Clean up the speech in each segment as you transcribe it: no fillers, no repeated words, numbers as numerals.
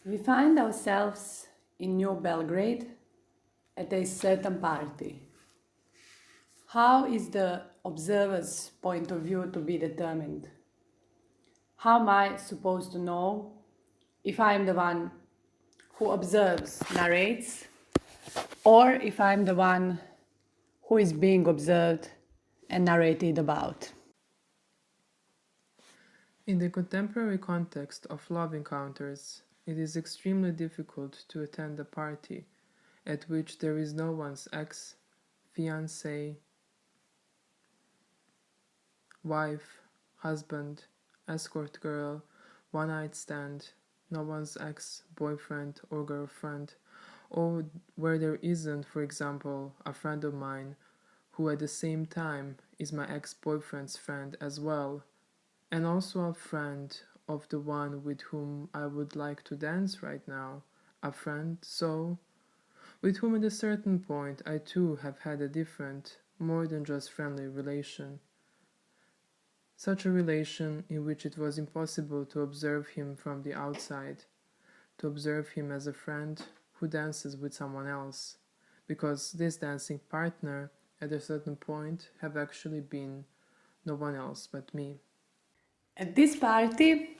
We find ourselves in New Belgrade at a certain party. How is the observer's point of view to be determined? How am I supposed to know if I'm the one who observes, narrates, or if I'm the one who is being observed and narrated about? In the contemporary context of love encounters, it is extremely difficult to attend a party at which there is no one's ex, fiancé, wife, husband, escort girl, one-night stand, no one's ex, boyfriend or girlfriend, or where there isn't, for example, a friend of mine who at the same time is my ex-boyfriend's friend as well, and also a friend of the one with whom I would like to dance right now, a friend, so, with whom at a certain point I too have had a different, more than just friendly relation. Such a relation in which it was impossible to observe him from the outside, to observe him as a friend who dances with someone else, because this dancing partner at a certain point have actually been no one else but me. At this party,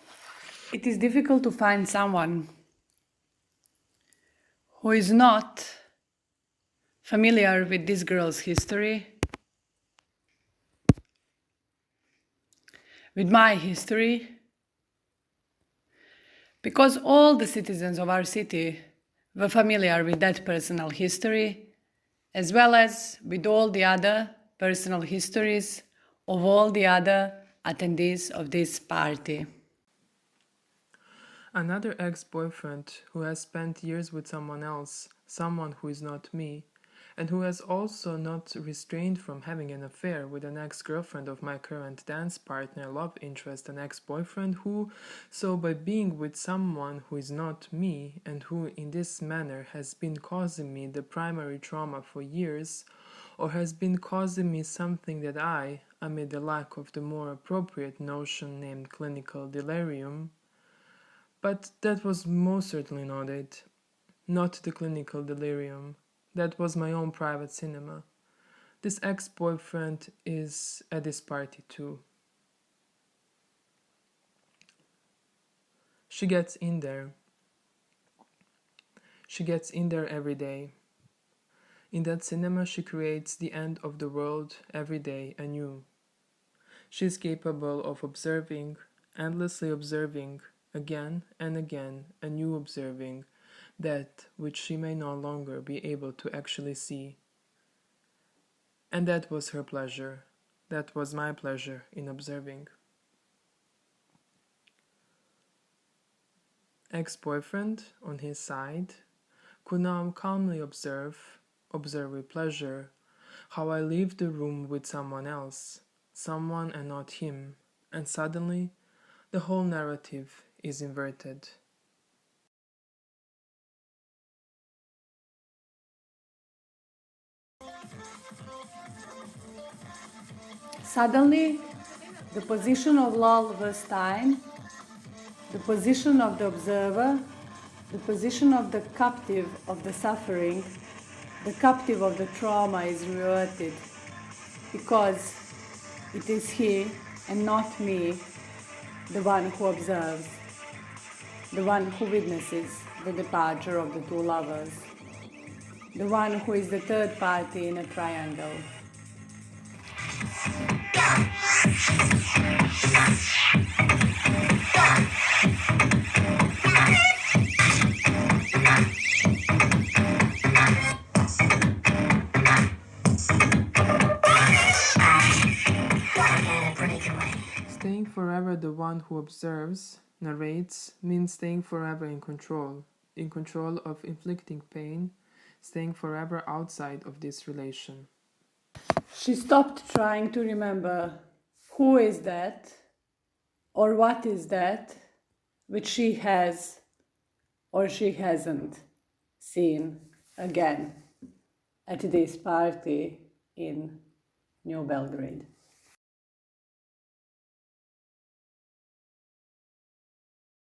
it is difficult to find someone who is not familiar with this girl's history, with my history, because all the citizens of our city were familiar with that personal history, as well as with all the other personal histories of all the other attendees of this party. Another ex-boyfriend who has spent years with someone else, someone who is not me, and who has also not restrained from having an affair with an ex-girlfriend of my current dance partner, love interest, an ex-boyfriend who, so by being with someone who is not me and who in this manner has been causing me the primary trauma for years, or has been causing me something that I, amid the lack of the more appropriate notion named clinical delirium, but that was most certainly not it, not the clinical delirium. That was my own private cinema. This ex-boyfriend is at this party too. She gets in there. She gets in there every day. In that cinema she creates the end of the world every day anew. She is capable of observing, endlessly observing, again and again, anew observing, that which she may no longer be able to actually see. And that was her pleasure, that was my pleasure in observing. Ex-boyfriend, on his side, could now calmly observe with pleasure, how I leave the room with someone else, someone and not him, and suddenly the whole narrative is inverted. Suddenly, the position of love was time, the position of the observer, the position of the captive of the suffering, the captive of the trauma is reverted, because it is he and not me, the one who observes, the one who witnesses the departure of the two lovers, the one who is the third party in a triangle. Staying forever the one who observes, narrates, means staying forever in control of inflicting pain, staying forever outside of this relation. She stopped trying to remember who is that or what is that which she has or she hasn't seen again at this party in New Belgrade.